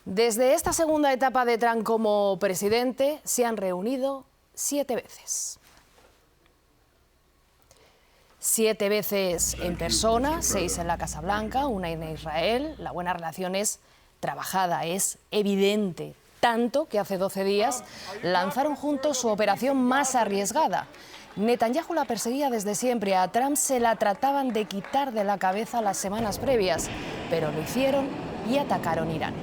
Desde esta segunda etapa de Trump como presidente se han reunido 7 veces. 7 veces en persona, 6 en la Casa Blanca, 1 en Israel. La buena relación es trabajada, es evidente. Tanto que hace 12 días lanzaron juntos su operación más arriesgada. Netanyahu la perseguía desde siempre, a Trump se la trataban de quitar de la cabeza las semanas previas, pero lo hicieron y atacaron Irán.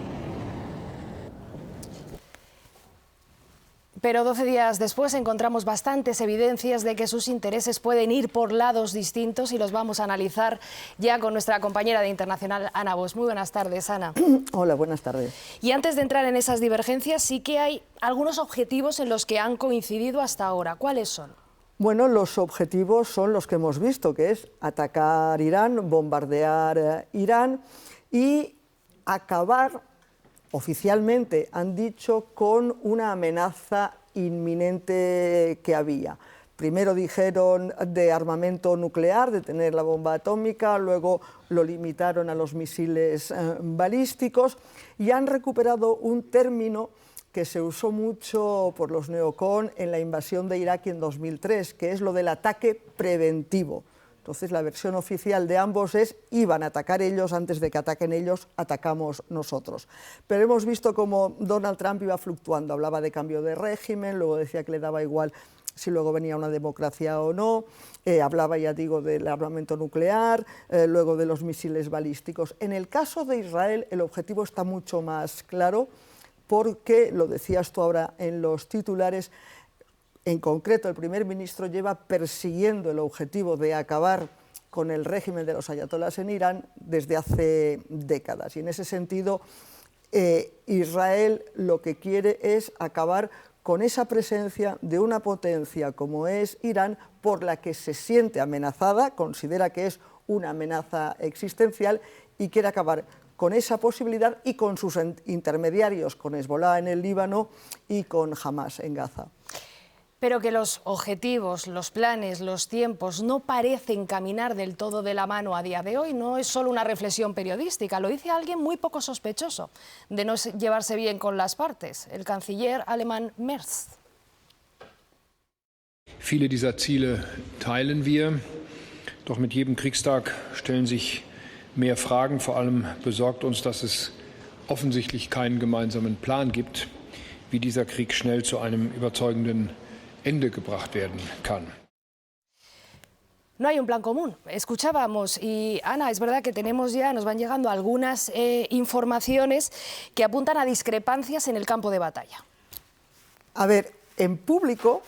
Pero 12 días después encontramos bastantes evidencias de que sus intereses pueden ir por lados distintos y los vamos a analizar ya con nuestra compañera de Internacional, Ana Bosch. Muy buenas tardes, Ana. Hola, buenas tardes. Y antes de entrar en esas divergencias, sí que hay algunos objetivos en los que han coincidido hasta ahora. ¿Cuáles son? Bueno, los objetivos son los que hemos visto, que es atacar Irán, bombardear Irán y acabar, oficialmente han dicho, con una amenaza inminente que había. Primero dijeron de armamento nuclear, de tener la bomba atómica, luego lo limitaron a los misiles balísticos y han recuperado un término que se usó mucho por los neocon en la invasión de Irak en 2003, que es lo del ataque preventivo. Entonces la versión oficial de ambos es: iban a atacar ellos, antes de que ataquen ellos, atacamos nosotros. Pero hemos visto cómo Donald Trump iba fluctuando, hablaba de cambio de régimen, luego decía que le daba igual si luego venía una democracia o no, hablaba, ya digo, del armamento nuclear, luego de los misiles balísticos. En el caso de Israel el objetivo está mucho más claro, porque, lo decías tú ahora en los titulares, en concreto el primer ministro lleva persiguiendo el objetivo de acabar con el régimen de los ayatolás en Irán desde hace décadas. Y en ese sentido, Israel lo que quiere es acabar con esa presencia de una potencia como es Irán, por la que se siente amenazada, considera que es una amenaza existencial y quiere acabar con esa posibilidad y con sus intermediarios, con Hezbollah en el Líbano y con Hamas en Gaza. Pero que los objetivos, los planes, los tiempos no parecen caminar del todo de la mano a día de hoy. No es solo una reflexión periodística, lo dice alguien muy poco sospechoso de no llevarse bien con las partes, el canciller alemán Merz. Viele dieser Ziele teilen wir, doch mit jedem Kriegstag stellen sich mehr Fragen. Vor allem besorgt uns, dass es offensichtlich keinen gemeinsamen Plan gibt, wie dieser Krieg schnell zu einem überzeugenden Ende gebracht werden kann. No hay un plan común. Escuchábamos, y Ana, es verdad que tenemos ya, nos van llegando algunas informaciones que apuntan a discrepancias en el campo de batalla. A ver, en público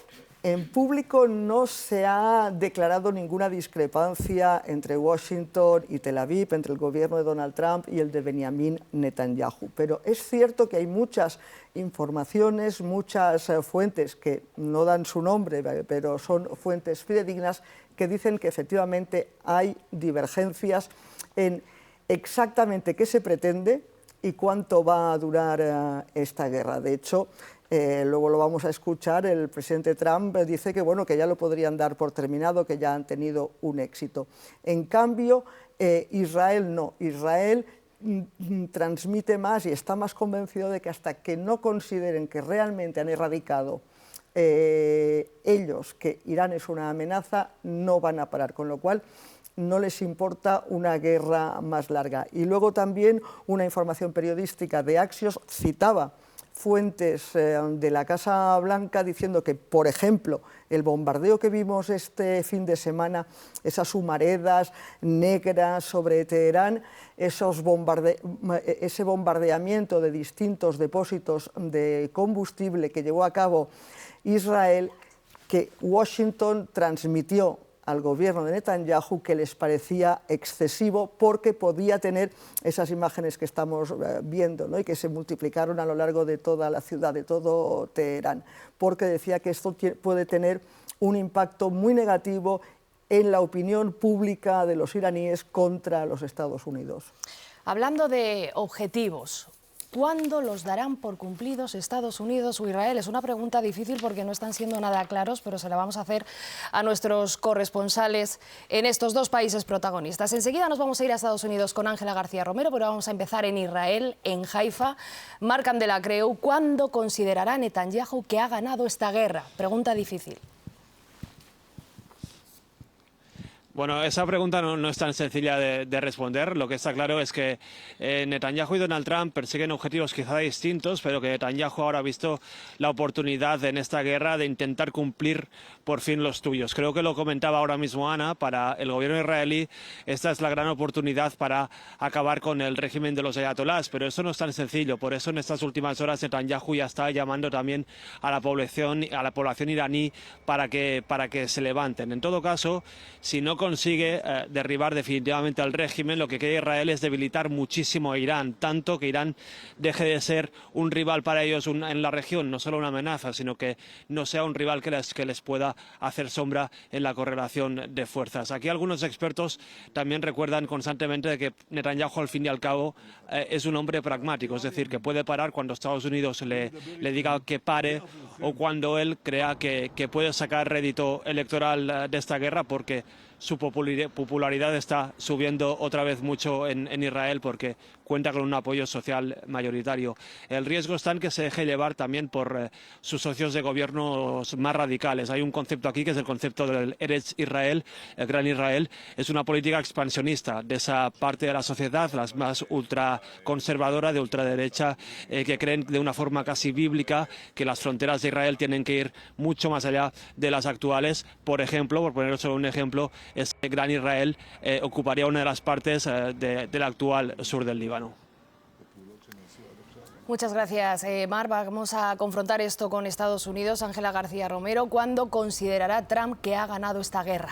no se ha declarado ninguna discrepancia entre Washington y Tel Aviv, entre el gobierno de Donald Trump y el de Benjamin Netanyahu. Pero es cierto que hay muchas informaciones, muchas fuentes que no dan su nombre, pero son fuentes fidedignas, que dicen que efectivamente hay divergencias en exactamente qué se pretende y cuánto va a durar esta guerra. De hecho, luego lo vamos a escuchar, el presidente Trump dice que, bueno, que ya lo podrían dar por terminado, que ya han tenido un éxito. En cambio, Israel no. Israel transmite más y está más convencido de que hasta que no consideren que realmente han erradicado ellos que Irán es una amenaza, no van a parar, con lo cual no les importa una guerra más larga. Y luego también una información periodística de Axios citaba fuentes de la Casa Blanca diciendo que, por ejemplo, el bombardeo que vimos este fin de semana, esas humaredas negras sobre Teherán, ese bombardeamiento de distintos depósitos de combustible que llevó a cabo Israel, que Washington transmitió al gobierno de Netanyahu que les parecía excesivo porque podía tener esas imágenes que estamos viendo, ¿no? Y que se multiplicaron a lo largo de toda la ciudad, de todo Teherán, porque decía que esto puede tener un impacto muy negativo en la opinión pública de los iraníes contra los Estados Unidos. Hablando de objetivos, ¿Cuándo los darán por cumplidos Estados Unidos o Israel? Es una pregunta difícil porque no están siendo nada claros, pero se la vamos a hacer a nuestros corresponsales en estos dos países protagonistas. Enseguida nos vamos a ir a Estados Unidos con Ángela García Romero, pero vamos a empezar en Israel, en Haifa. Marc de la Creu, ¿cuándo considerará Netanyahu que ha ganado esta guerra? Pregunta difícil. Bueno, esa pregunta no es tan sencilla de responder. Lo que está claro es que Netanyahu y Donald Trump persiguen objetivos quizá distintos, pero que Netanyahu ahora ha visto la oportunidad en esta guerra de intentar cumplir por fin los tuyos. Creo que lo comentaba ahora mismo Ana, para el gobierno israelí esta es la gran oportunidad para acabar con el régimen de los ayatolás, pero eso no es tan sencillo. Por eso en estas últimas horas Netanyahu ya está llamando también a la población iraní para que se levanten. En todo caso, si no consigue derribar definitivamente al régimen, lo que quiere Israel es debilitar muchísimo a Irán, tanto que Irán deje de ser un rival para ellos en la región, no solo una amenaza, sino que no sea un rival que les pueda hacer sombra en la correlación de fuerzas. Aquí algunos expertos también recuerdan constantemente de que Netanyahu al fin y al cabo es un hombre pragmático, es decir, que puede parar cuando Estados Unidos le diga que pare o cuando él crea que puede sacar rédito electoral de esta guerra, porque su popularidad está subiendo otra vez mucho en Israel porque cuenta con un apoyo social mayoritario. El riesgo está en que se deje llevar también por sus socios de gobiernos más radicales. Hay un concepto aquí que es el concepto del Eretz Israel, el Gran Israel. Es una política expansionista de esa parte de la sociedad, las más ultraconservadora, de ultraderecha, que creen de una forma casi bíblica que las fronteras de Israel tienen que ir mucho más allá de las actuales. Por ejemplo, por poner solo un ejemplo, ese Gran Israel ocuparía una de las partes del actual sur del Líbano. Muchas gracias, Mar. Vamos a confrontar esto con Estados Unidos. Ángela García Romero, ¿cuándo considerará Trump que ha ganado esta guerra?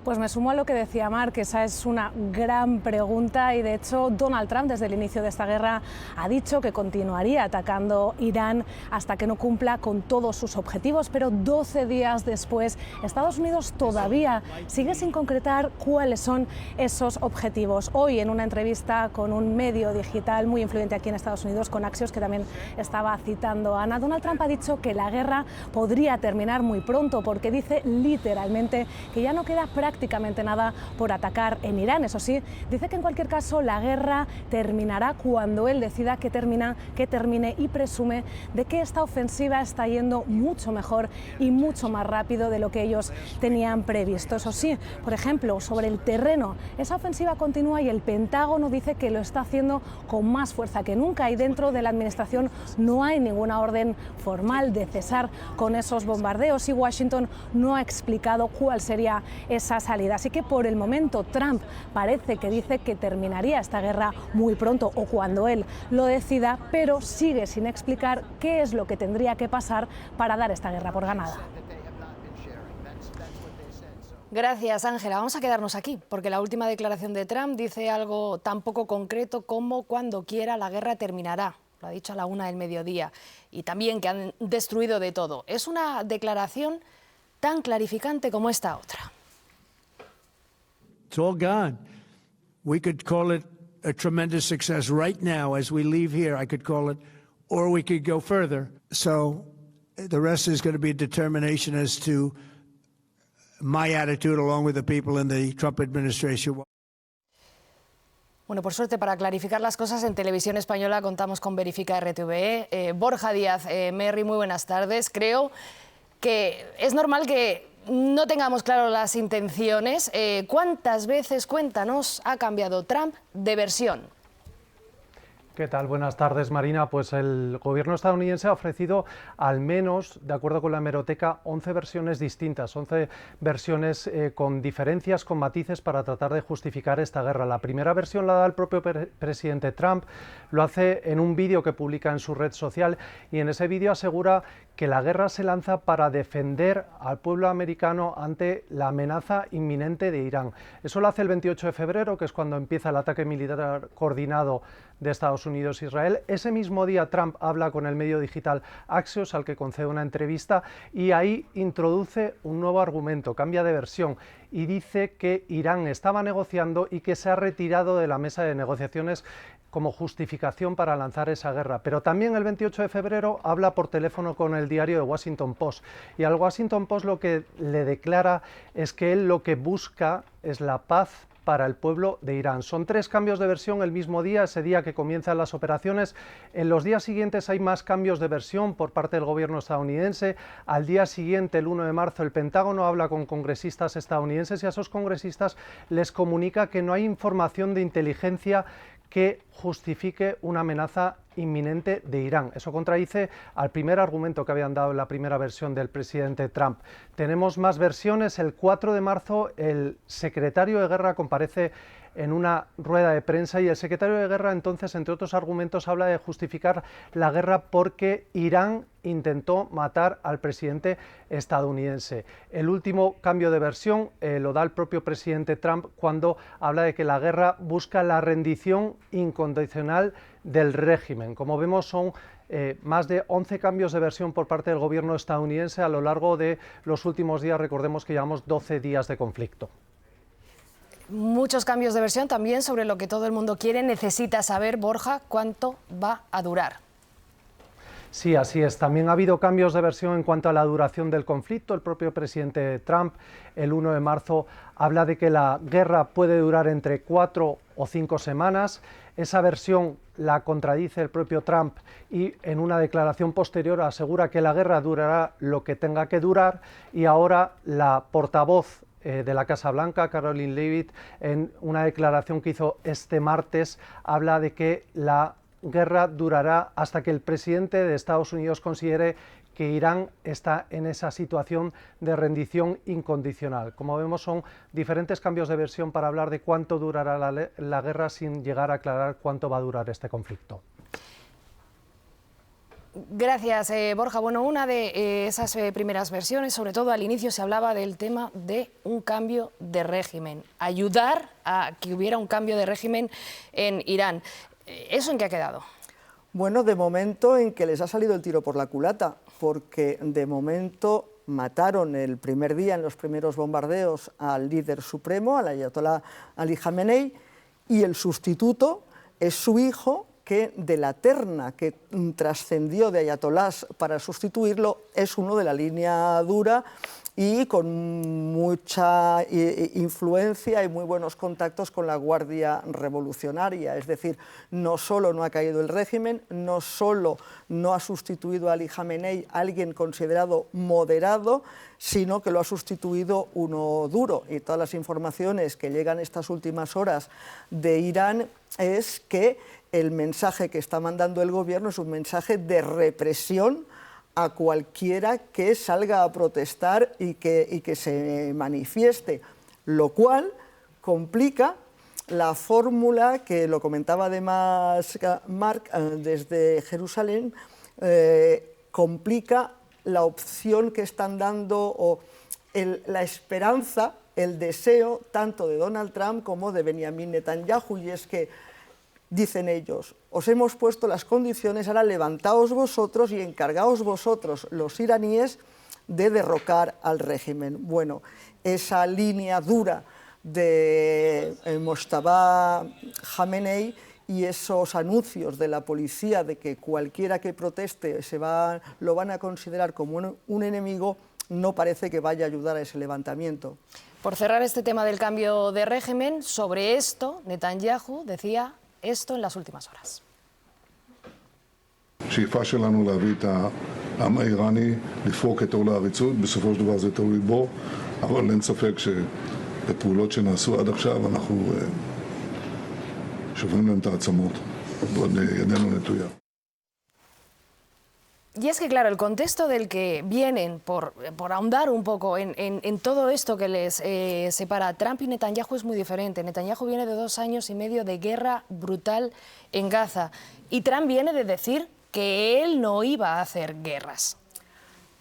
Pues me sumo a lo que decía Marc, que esa es una gran pregunta y de hecho Donald Trump desde el inicio de esta guerra ha dicho que continuaría atacando Irán hasta que no cumpla con todos sus objetivos, pero 12 días después Estados Unidos todavía sigue sin concretar cuáles son esos objetivos. Hoy en una entrevista con un medio digital muy influyente aquí en Estados Unidos, con Axios, que también estaba citando a Ana, Donald Trump ha dicho que la guerra podría terminar muy pronto porque dice literalmente que ya no queda prácticamente nada por atacar en Irán. Eso sí, dice que en cualquier caso la guerra terminará cuando él decida que termine y presume de que esta ofensiva está yendo mucho mejor y mucho más rápido de lo que ellos tenían previsto. Eso sí, por ejemplo, sobre el terreno, esa ofensiva continúa y el Pentágono dice que lo está haciendo con más fuerza que nunca y dentro de la administración no hay ninguna orden formal de cesar con esos bombardeos y Washington no ha explicado cuál sería esa salida. Así que por el momento Trump parece que dice que terminaría esta guerra muy pronto o cuando él lo decida, pero sigue sin explicar qué es lo que tendría que pasar para dar esta guerra por ganada. Gracias, Ángela. Vamos a quedarnos aquí, porque la última declaración de Trump dice algo tan poco concreto como cuando quiera la guerra terminará. Lo ha dicho a la 1 del mediodía. Y también que han destruido de todo. Es una declaración tan clarificante como esta otra. It's all gone. We could call it a tremendous success right now as we leave here. I could call it, or we could go further. So the rest is going to be a determination as to my attitude along with the people in the Trump administration. Bueno, por suerte, para clarificar las cosas, en Televisión Española contamos con Verifica RTV. Borja Díaz, Merry, muy buenas tardes. Creo que es normal que no tengamos claro las intenciones. ¿Cuántas veces, cuéntanos, ha cambiado Trump de versión? ¿Qué tal? Buenas tardes, Marina. Pues el gobierno estadounidense ha ofrecido al menos, de acuerdo con la hemeroteca, 11 versiones distintas, 11 versiones con diferencias, con matices para tratar de justificar esta guerra. La primera versión la da el propio presidente Trump, lo hace en un vídeo que publica en su red social y en ese vídeo asegura que la guerra se lanza para defender al pueblo americano ante la amenaza inminente de Irán. Eso lo hace el 28 de febrero, que es cuando empieza el ataque militar coordinado de Estados Unidos a Israel. Ese mismo día Trump habla con el medio digital Axios, al que concede una entrevista, y ahí introduce un nuevo argumento, cambia de versión y dice que Irán estaba negociando y que se ha retirado de la mesa de negociaciones como justificación para lanzar esa guerra. Pero también el 28 de febrero habla por teléfono con el diario The Washington Post, y al Washington Post lo que le declara es que él lo que busca es la paz para el pueblo de Irán. Son 3 cambios de versión el mismo día, ese día que comienzan las operaciones. En los días siguientes hay más cambios de versión por parte del gobierno estadounidense. Al día siguiente, el 1 de marzo, el Pentágono habla con congresistas estadounidenses y a esos congresistas les comunica que no hay información de inteligencia que justifique una amenaza inminente de Irán. Eso contradice al primer argumento que habían dado en la primera versión del presidente Trump. Tenemos más versiones. El 4 de marzo el secretario de Guerra comparece en una rueda de prensa y el secretario de Guerra entonces, entre otros argumentos, habla de justificar la guerra porque Irán intentó matar al presidente estadounidense. El último cambio de versión lo da el propio presidente Trump cuando habla de que la guerra busca la rendición incondicional del régimen. Como vemos, son más de 11 cambios de versión por parte del gobierno estadounidense a lo largo de los últimos días. Recordemos que llevamos 12 días de conflicto. Muchos cambios de versión también sobre lo que todo el mundo quiere. Necesita saber, Borja, cuánto va a durar. Sí, así es. También ha habido cambios de versión en cuanto a la duración del conflicto. El propio presidente Trump, el 1 de marzo, habla de que la guerra puede durar entre 4 o 5 semanas. Esa versión la contradice el propio Trump y en una declaración posterior asegura que la guerra durará lo que tenga que durar, y ahora la portavoz de la Casa Blanca, Karoline Leavitt, en una declaración que hizo este martes, habla de que la guerra durará hasta que el presidente de Estados Unidos considere que Irán está en esa situación de rendición incondicional. Como vemos, son diferentes cambios de versión para hablar de cuánto durará la guerra sin llegar a aclarar cuánto va a durar este conflicto. Gracias, Borja. Bueno, una de esas primeras versiones, sobre todo al inicio, se hablaba del tema de un cambio de régimen, ayudar a que hubiera un cambio de régimen en Irán. ¿Eso en qué ha quedado? Bueno, de momento en que les ha salido el tiro por la culata, porque de momento mataron el primer día, en los primeros bombardeos, al líder supremo, al ayatolá Ali Khamenei, y el sustituto es su hijo, que de la terna que trascendió de ayatolás para sustituirlo es uno de la línea dura y con mucha influencia y muy buenos contactos con la Guardia Revolucionaria. Es decir, no solo no ha caído el régimen, no solo no ha sustituido a Ali Khamenei, alguien considerado moderado, sino que lo ha sustituido uno duro. Y todas las informaciones que llegan estas últimas horas de Irán es que el mensaje que está mandando el gobierno es un mensaje de represión a cualquiera que salga a protestar y que se manifieste, lo cual complica la fórmula que lo comentaba además Marc desde Jerusalén, complica la opción que están dando o la esperanza, el deseo tanto de Donald Trump como de Benjamin Netanyahu, y es que dicen ellos, os hemos puesto las condiciones, ahora levantaos vosotros y encargaos vosotros, los iraníes, de derrocar al régimen. Bueno, esa línea dura de Mojtaba Khamenei y esos anuncios de la policía de que cualquiera que proteste lo van a considerar como un enemigo, no parece que vaya a ayudar a ese levantamiento. Por cerrar este tema del cambio de régimen, sobre esto Netanyahu decía esto en las últimas horas. השאיפה שלנו להביא את העם האיראני לפרוק את עול העריצות, בסופו של דבר זה תלוי בו, אבל אין ספק שבפעולות שנעשו עד עכשיו אנחנו שוברים להם את העצמות, ועוד ידנו נטויה. Y es que, claro, el contexto del que vienen, por ahondar un poco en todo esto que les separa Trump y Netanyahu, es muy diferente. Netanyahu viene de 2 años y medio de guerra brutal en Gaza y Trump viene de decir que él no iba a hacer guerras.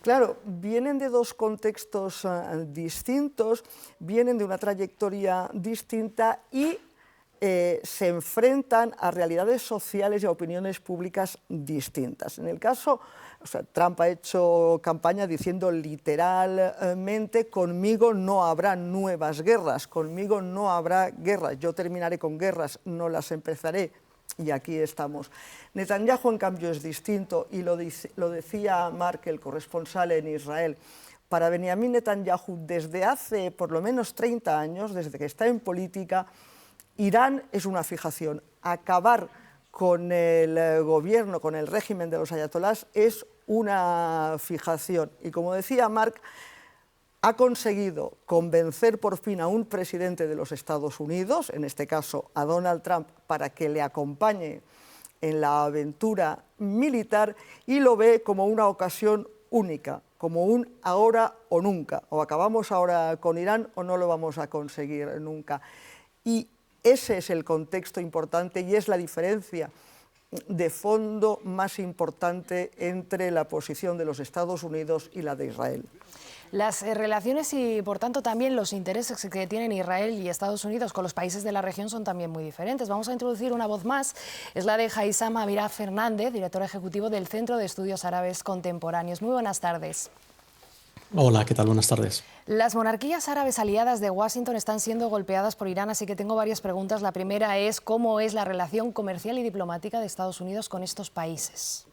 Claro, vienen de dos contextos distintos, vienen de una trayectoria distinta y se enfrentan a realidades sociales y a opiniones públicas distintas. En el caso, Trump ha hecho campaña diciendo literalmente: conmigo no habrá nuevas guerras, conmigo no habrá guerras, yo terminaré con guerras, no las empezaré. Y aquí estamos. Netanyahu, en cambio, es distinto, y lo decía Mark, el corresponsal en Israel. Para Benjamin Netanyahu, desde hace por lo menos 30 años, desde que está en política, Irán es una fijación. Acabar con el gobierno, con el régimen de los ayatolás, es una fijación. Y como decía Mark, ha conseguido convencer por fin a un presidente de los Estados Unidos, en este caso a Donald Trump, para que le acompañe en la aventura militar, y lo ve como una ocasión única, como un ahora o nunca. O acabamos ahora con Irán o no lo vamos a conseguir nunca. Y ese es el contexto importante y es la diferencia de fondo más importante entre la posición de los Estados Unidos y la de Israel. Las relaciones y, por tanto, también los intereses que tienen Israel y Estados Unidos con los países de la región son también muy diferentes. Vamos a introducir una voz más, es la de Haitham Amirah Fernández, director ejecutivo del Centro de Estudios Árabes Contemporáneos. Muy buenas tardes. Hola, ¿qué tal? Buenas tardes. Las monarquías árabes aliadas de Washington están siendo golpeadas por Irán, así que tengo varias preguntas. La primera es: ¿cómo es la relación comercial y diplomática de Estados Unidos con estos países?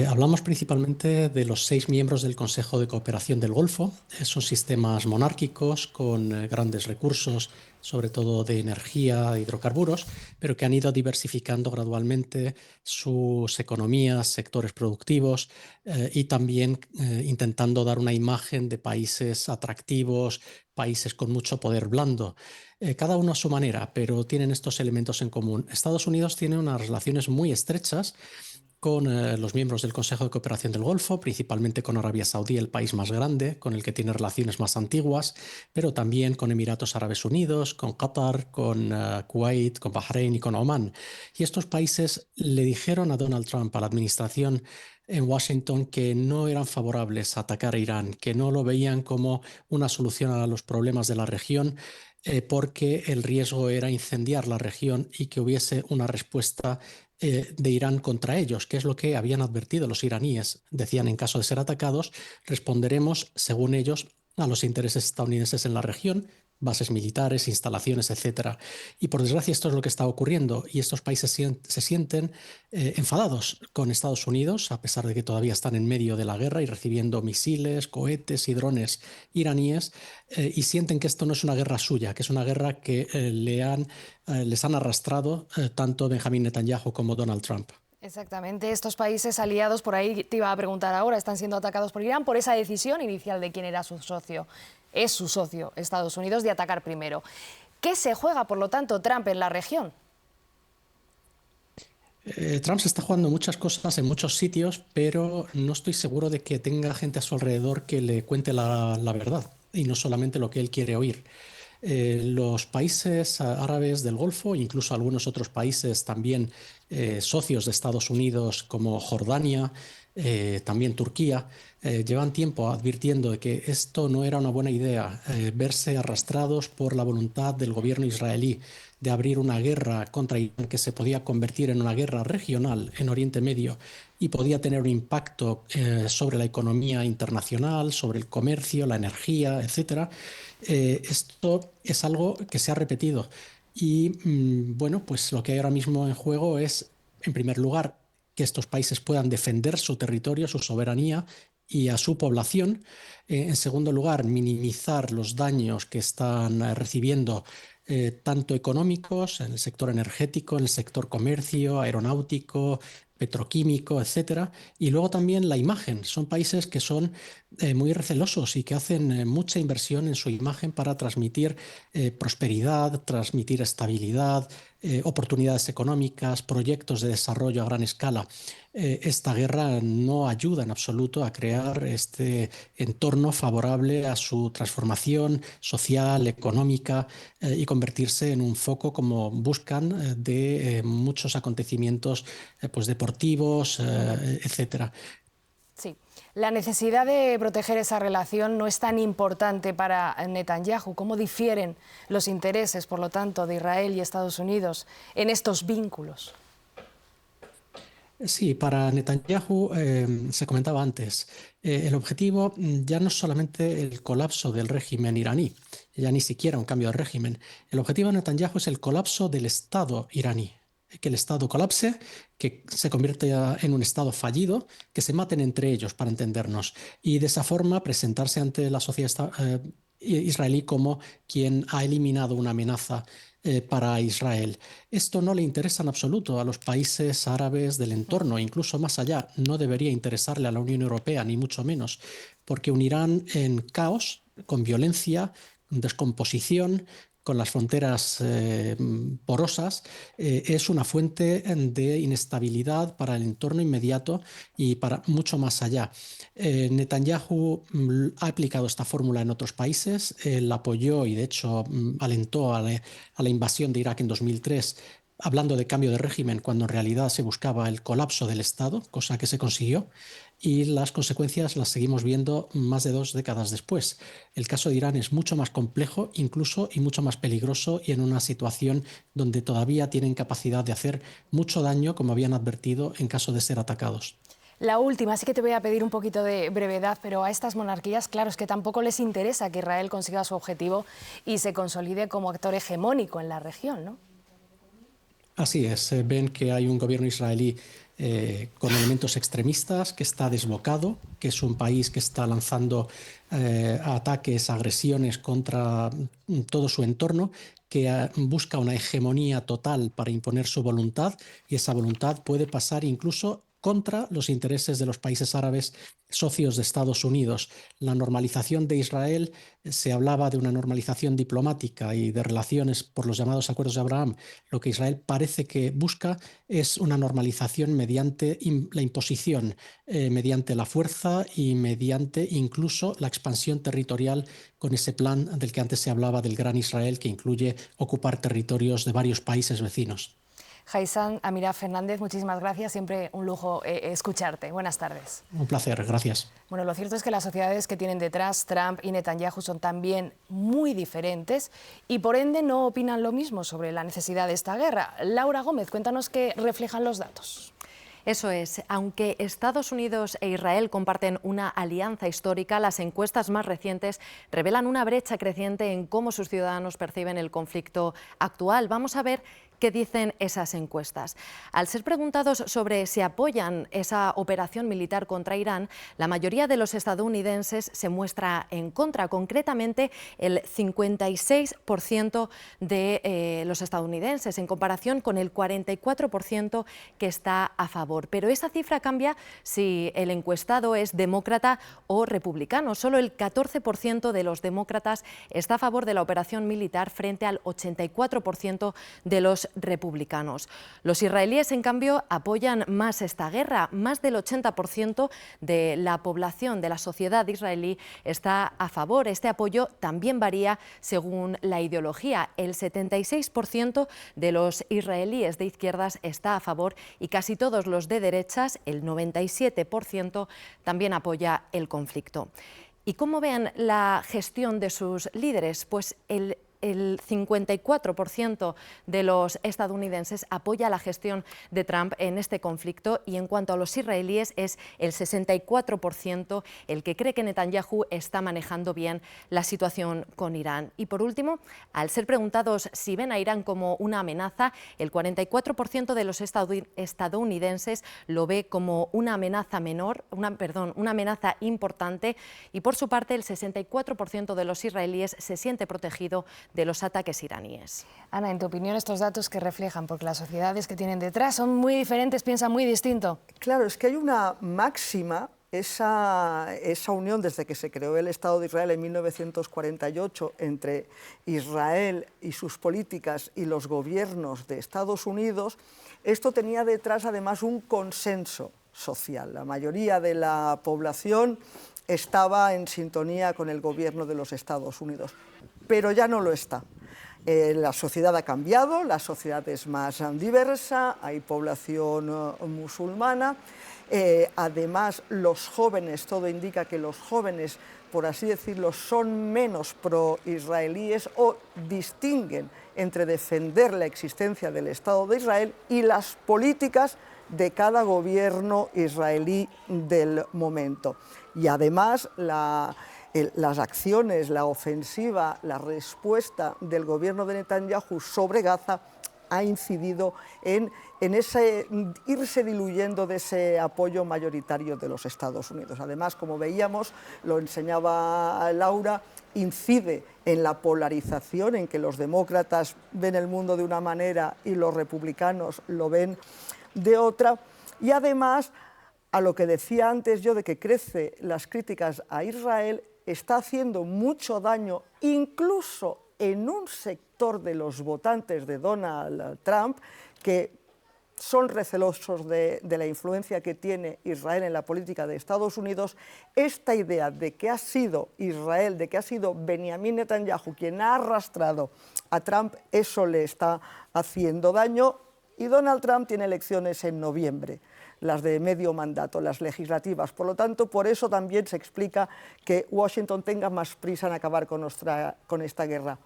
Hablamos principalmente de los 6 miembros del Consejo de Cooperación del Golfo. Son sistemas monárquicos con grandes recursos, sobre todo de energía, de hidrocarburos, pero que han ido diversificando gradualmente sus economías, sectores productivos y también intentando dar una imagen de países atractivos, países con mucho poder blando. Cada uno a su manera, pero tienen estos elementos en común. Estados Unidos tiene unas relaciones muy estrechas con los miembros del Consejo de Cooperación del Golfo, principalmente con Arabia Saudí, el país más grande, con el que tiene relaciones más antiguas, pero también con Emiratos Árabes Unidos, con Qatar, con Kuwait, con Bahrein y con Omán. Y estos países le dijeron a Donald Trump, a la administración en Washington, que no eran favorables a atacar a Irán, que no lo veían como una solución a los problemas de la región, porque el riesgo era incendiar la región y que hubiese una respuesta de Irán contra ellos, que es lo que habían advertido los iraníes. Decían: en caso de ser atacados, responderemos, según ellos, a los intereses estadounidenses en la región, bases militares, instalaciones, etc. Y por desgracia esto es lo que está ocurriendo, y estos países se sienten enfadados con Estados Unidos, a pesar de que todavía están en medio de la guerra y recibiendo misiles, cohetes y drones iraníes, y sienten que esto no es una guerra suya, que es una guerra que les han arrastrado tanto Benjamin Netanyahu como Donald Trump. Exactamente, estos países aliados, por ahí te iba a preguntar ahora, están siendo atacados por Irán por esa decisión inicial de quién era su socio. Es su socio, Estados Unidos, de atacar primero. ¿Qué se juega, por lo tanto, Trump en la región? Trump se está jugando muchas cosas en muchos sitios, pero no estoy seguro de que tenga gente a su alrededor que le cuente la verdad, y no solamente lo que él quiere oír. Los países árabes del Golfo, incluso algunos otros países también socios de Estados Unidos, como Jordania, también Turquía, llevan tiempo advirtiendo de que esto no era una buena idea, verse arrastrados por la voluntad del gobierno israelí de abrir una guerra contra Irán que se podía convertir en una guerra regional en Oriente Medio y podía tener un impacto sobre la economía internacional, sobre el comercio, la energía, etc. Esto es algo que se ha repetido y bueno, pues lo que hay ahora mismo en juego es, en primer lugar, que estos países puedan defender su territorio, su soberanía y a su población. En segundo lugar, minimizar los daños que están recibiendo tanto económicos, en el sector energético, en el sector comercio, aeronáutico, petroquímico, etcétera. Y luego también la imagen. Son países que son muy recelosos y que hacen mucha inversión en su imagen para transmitir prosperidad, transmitir estabilidad, oportunidades económicas, proyectos de desarrollo a gran escala. Esta guerra no ayuda en absoluto a crear este entorno favorable a su transformación social, económica y convertirse en un foco, como buscan, de muchos acontecimientos pues deportivos, etcétera. Sí, la necesidad de proteger esa relación no es tan importante para Netanyahu. ¿Cómo difieren los intereses, por lo tanto, de Israel y Estados Unidos en estos vínculos? Sí, para Netanyahu, se comentaba antes, el objetivo ya no es solamente el colapso del régimen iraní, ya ni siquiera un cambio de régimen. El objetivo de Netanyahu es el colapso del Estado iraní, que el Estado colapse, que se convierta en un Estado fallido, que se maten entre ellos, para entendernos, y de esa forma presentarse ante la sociedad israelí como quien ha eliminado una amenaza para Israel. Esto no le interesa en absoluto a los países árabes del entorno, incluso más allá. No debería interesarle a la Unión Europea, ni mucho menos, porque un Irán en caos, con violencia, descomposición, con las fronteras porosas, es una fuente de inestabilidad para el entorno inmediato y para mucho más allá. Netanyahu ha aplicado esta fórmula en otros países, la apoyó y de hecho alentó a la invasión de Irak en 2003, hablando de cambio de régimen, cuando en realidad se buscaba el colapso del Estado, cosa que se consiguió, y las consecuencias las seguimos viendo más de 2 décadas después. El caso de Irán es mucho más complejo, incluso, y mucho más peligroso, y en una situación donde todavía tienen capacidad de hacer mucho daño, como habían advertido, en caso de ser atacados. La última, sí que te voy a pedir un poquito de brevedad, pero a estas monarquías, claro, es que tampoco les interesa que Israel consiga su objetivo y se consolide como actor hegemónico en la región, ¿no? Así es, ven que hay un gobierno israelí con elementos extremistas, que está desbocado, que es un país que está lanzando ataques, agresiones contra todo su entorno, que busca una hegemonía total para imponer su voluntad, y esa voluntad puede pasar incluso contra los intereses de los países árabes socios de Estados Unidos. La normalización de Israel, se hablaba de una normalización diplomática y de relaciones por los llamados Acuerdos de Abraham. Lo que Israel parece que busca es una normalización mediante la imposición, mediante la fuerza y mediante incluso la expansión territorial, con ese plan del que antes se hablaba del Gran Israel, que incluye ocupar territorios de varios países vecinos. Haitham Amirah Fernández, muchísimas gracias, siempre un lujo escucharte. Buenas tardes. Un placer, gracias. Bueno, lo cierto es que las sociedades que tienen detrás Trump y Netanyahu son también muy diferentes y por ende no opinan lo mismo sobre la necesidad de esta guerra. Laura Gómez, cuéntanos qué reflejan los datos. Eso es, aunque Estados Unidos e Israel comparten una alianza histórica, las encuestas más recientes revelan una brecha creciente en cómo sus ciudadanos perciben el conflicto actual. Vamos a ver qué dicen esas encuestas. Al ser preguntados sobre si apoyan esa operación militar contra Irán, la mayoría de los estadounidenses se muestra en contra. Concretamente, el 56% de los estadounidenses, en comparación con el 44% que está a favor. Pero esa cifra cambia si el encuestado es demócrata o republicano. Solo el 14% de los demócratas está a favor de la operación militar frente al 84% de los republicanos. Los israelíes, en cambio, apoyan más esta guerra. Más del 80% de la población, de la sociedad israelí, está a favor. Este apoyo también varía según la ideología. El 76% de los israelíes de izquierdas está a favor y casi todos los de derechas, el 97%, también apoya el conflicto. ¿Y cómo ven la gestión de sus líderes? Pues el 54% de los estadounidenses apoya la gestión de Trump en este conflicto y en cuanto a los israelíes es el 64% el que cree que Netanyahu está manejando bien la situación con Irán. Y por último, al ser preguntados si ven a Irán como una amenaza, el 44% de los estadounidenses lo ve como una amenaza una amenaza importante, y por su parte el 64% de los israelíes se siente protegido de los ataques iraníes. Ana, en tu opinión, estos datos que reflejan, porque las sociedades que tienen detrás son muy diferentes, piensan muy distinto. Claro, es que hay una máxima, esa unión desde que se creó el Estado de Israel en 1948 entre Israel y sus políticas y los gobiernos de Estados Unidos. Esto tenía detrás además un consenso social. La mayoría de la población estaba en sintonía con el gobierno de los Estados Unidos, pero ya no lo está. La sociedad ha cambiado, la sociedad es más diversa, hay población musulmana, además los jóvenes, todo indica que los jóvenes, por así decirlo, son menos pro-israelíes o distinguen entre defender la existencia del Estado de Israel y las políticas de cada gobierno israelí del momento. Y además las acciones, la ofensiva, la respuesta del gobierno de Netanyahu sobre Gaza ha incidido en ese irse diluyendo de ese apoyo mayoritario de los Estados Unidos. Además, como veíamos, lo enseñaba Laura, incide en la polarización, en que los demócratas ven el mundo de una manera y los republicanos lo ven de otra, y además, a lo que decía antes yo de que crece las críticas a Israel, está haciendo mucho daño incluso en un sector de los votantes de Donald Trump que son recelosos de la influencia que tiene Israel en la política de Estados Unidos. Esta idea de que ha sido Israel, de que ha sido Benjamin Netanyahu quien ha arrastrado a Trump, eso le está haciendo daño, y Donald Trump tiene elecciones en noviembre, las de medio mandato, las legislativas. Por lo tanto, por eso también se explica que Washington tenga más prisa en acabar con esta guerra.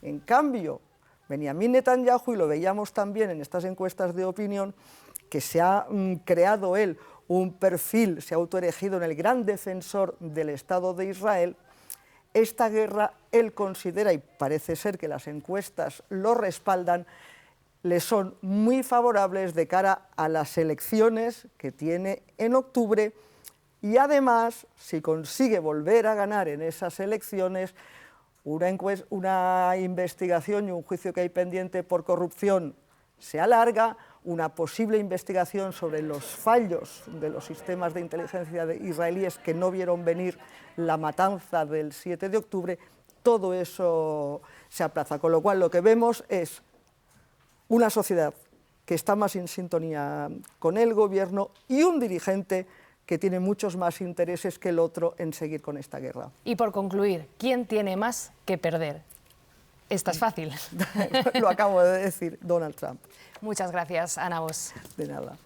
En cambio, Benjamin Netanyahu, y lo veíamos también en estas encuestas de opinión, que se ha creado él un perfil, se ha autoerigido en el gran defensor del Estado de Israel. Esta guerra él considera, y parece ser que las encuestas lo respaldan, le son muy favorables de cara a las elecciones que tiene en octubre, y además, si consigue volver a ganar en esas elecciones, una investigación y un juicio que hay pendiente por corrupción se alarga, una posible investigación sobre los fallos de los sistemas de inteligencia israelíes que no vieron venir la matanza del 7 de octubre, todo eso se aplaza, con lo cual lo que vemos es una sociedad que está más en sintonía con el gobierno y un dirigente que tiene muchos más intereses que el otro en seguir con esta guerra. Y por concluir, ¿quién tiene más que perder? Esta es fácil. Lo acabo de decir, Donald Trump. Muchas gracias, Ana Vos. De nada.